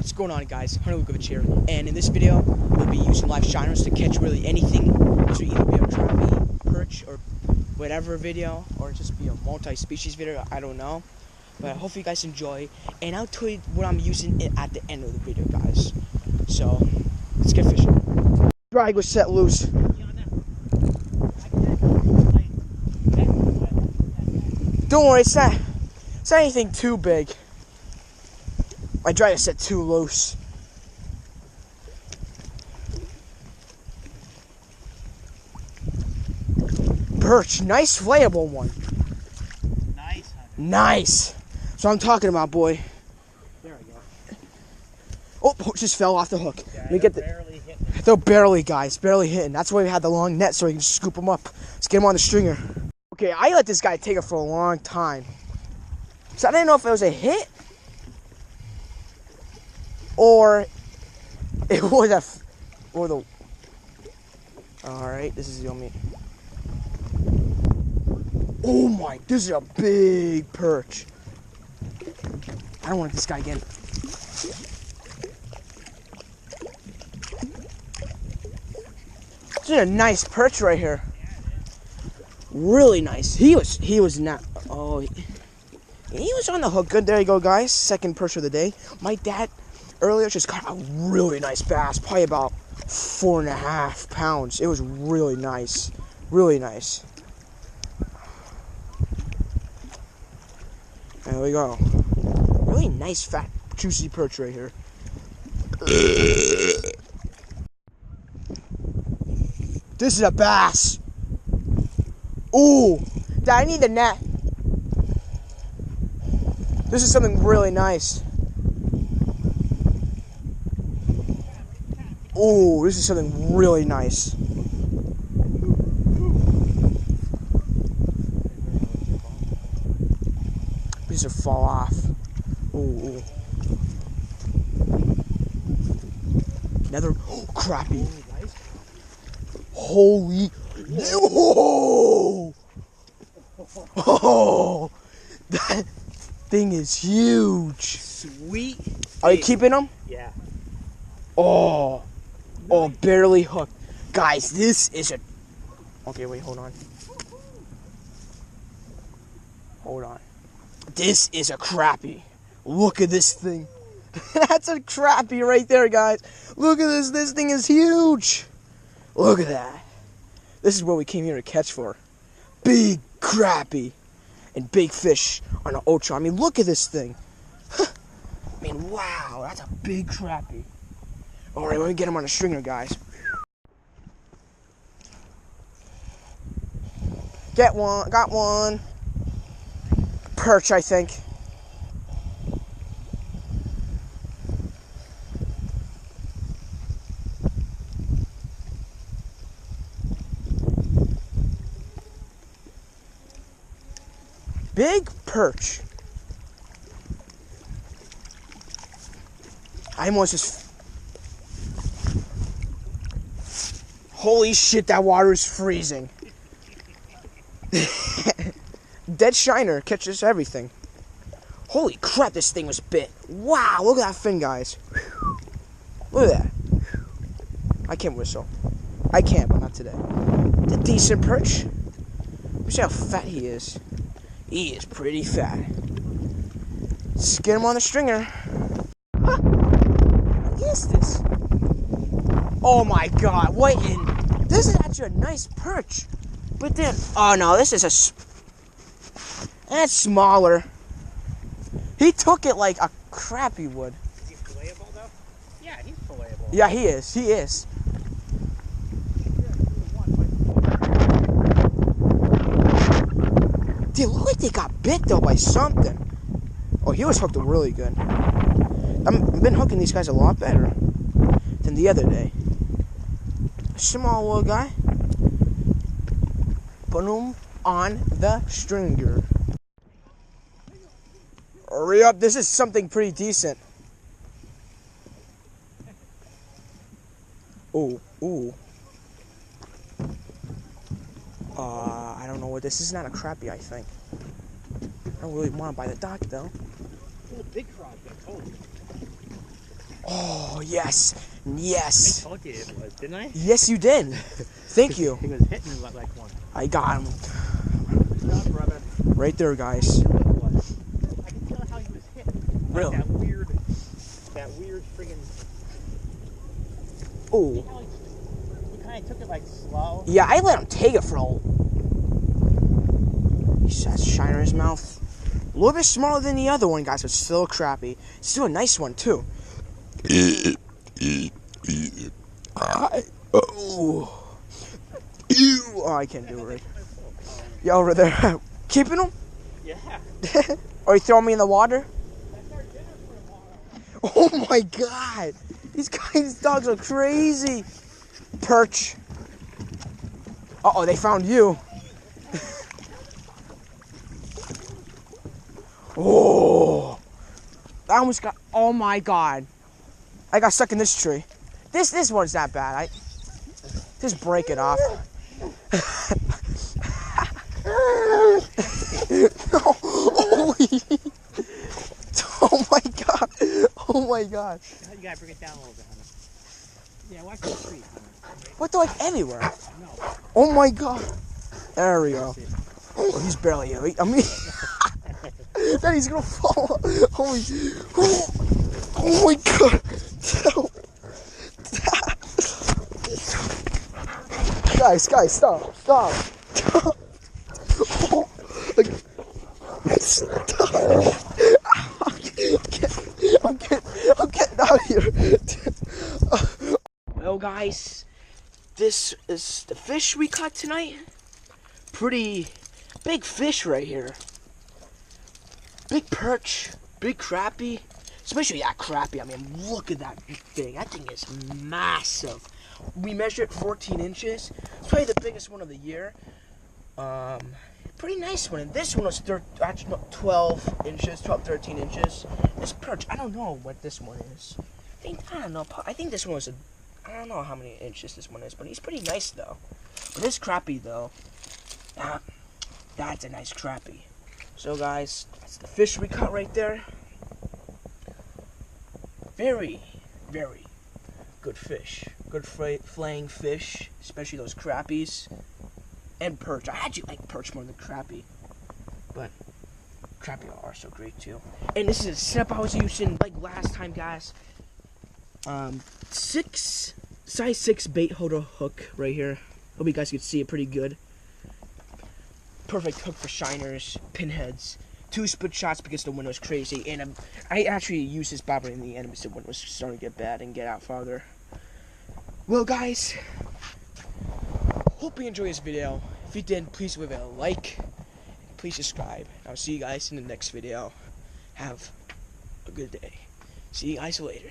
What's going on, guys? Hunter Lukovic here, and in this video we'll be using live shiners to catch really anything. This will either be a crappie, perch, or whatever video, or just be a multi-species video, I don't know. But hopefully you guys enjoy, and I'll tell you what I'm using at the end of the video, guys. So, let's get fishing. Drag was set loose. Don't worry, it's not anything too big. My drag is set too loose. Perch, nice flayable one. Nice. Nice. That's what I'm talking about, boy. There we go. Oh, just fell off the hook. Yeah, Let me get barely hitting. They're barely, guys, barely hitting. That's why we had the long net, so we can just scoop them up. Let's get them on the stringer. Okay, I let this guy take it for a long time. So I didn't know if it was a hit or it was Alright, this is yummy. Oh my, this is a big perch. I don't want this guy again. This is a nice perch right here. Really nice. He was not, oh, he was on the hook. Good, there you go, guys. Second perch of the day. My dad earlier just caught a really nice bass, probably about 4.5 pounds. It was really nice. Really nice. There we go. Really nice, fat, juicy perch right here. This is a bass. Ooh, Dad, I need the net. This is something really nice. Ooh, this is something really nice. These will fall off. Ooh. Another crappie. Holy. Whoa! Oh, that thing is huge. Sweet. Are you keeping them? Yeah. Oh, oh, barely hooked. Guys, this is a... Okay, wait, hold on. Hold on. This is a crappie. Look at this thing. That's a crappie right there, guys. Look at this. This thing is huge. Look at that. This is what we came here to catch for. Big crappie and big fish on an ultra. I mean, look at this thing. I mean, wow, that's a big crappie. All right, let me get him on a stringer, guys. Get one, got one. Perch, I think. Big perch. I almost just... Holy shit, that water is freezing. Dead shiner catches everything. Holy crap, this thing was bit. Wow, look at that fin, guys. Look at that. I can't whistle. I can, but not today. It's a decent perch. Let me see how fat he is. He is pretty fat. Let's get him on the stringer. Huh. What is this? Oh my god, what in... This is actually a nice perch. But then... Oh no, this is a... That's smaller. He took it like a crappie would. Is he filletable though? Yeah, he's filletable. Yeah, he is. He is. They look like they got bit though by something. Oh, he was hooked really good. I've been hooking these guys a lot better than the other day. A small little guy. Put him on the stringer. Hurry up, this is something pretty decent. Ooh, ooh. I don't know what this is. Not a crappie, I think. I don't really want to buy the dock though. Big crappie, I told you. Oh, yes. I Yes. told you it was, didn't I? Yes, you did. Thank you. He was hitting like one. I got him. Good job, brother. Right there, guys. I knew it was. I could tell how he was hit. Like Really? that weird friggin'. Oh. See how he kind of took it like slow. Yeah, I let him take it for a... He has shiner in his mouth. A little bit smaller than the other one, guys, but still a crappie. Still a nice one, too. Oh. Ew. Oh, I can't do it right. Yeah, over there. Keeping them? Yeah. Or you throwing me in the water? Oh my god. These dogs are crazy. Perch. Uh-oh, they found you. Oh. I almost got, oh my god. I got stuck in this tree. This one's not bad. Just break it off. No. Holy. Oh my god. Oh my god. You gotta bring it down a little bit, honey. Yeah, watch the street, honey. What, they're like everywhere. No. Oh my god. There we go. Oh, he's barely, I mean, then he's gonna fall. Holy, oh my god. Guys, stop. Oh, stop. I'm getting out of here. Well, guys, this is the fish we caught tonight. Pretty big fish right here. Big perch, big crappie. Especially that crappie. I mean, look at that thing. That thing is massive. We measured 14 inches. It's probably the biggest one of the year. Pretty nice one. And this one was 12 inches, 13 inches. This perch, I don't know what this one is. I don't know. I think this one was I don't know how many inches this one is, but he's pretty nice though. But this crappie though, that's a nice crappie. So guys, that's the fish we caught right there. Very, very good fish. Good flaying fish, especially those crappies. And perch. I actually like perch more than crappie. But crappie are so great too. And this is a setup I was using like last time, guys. Size 6 bait holder hook right here. Hope you guys can see it pretty good. Perfect hook for shiners, pinheads. 2 split shots because the wind was crazy. And I actually used this bobber in the end because the wind was starting to get bad and get out farther. Well, guys, hope you enjoyed this video. If you did, please leave it a like. Please subscribe. I'll see you guys in the next video. Have a good day. See you guys later.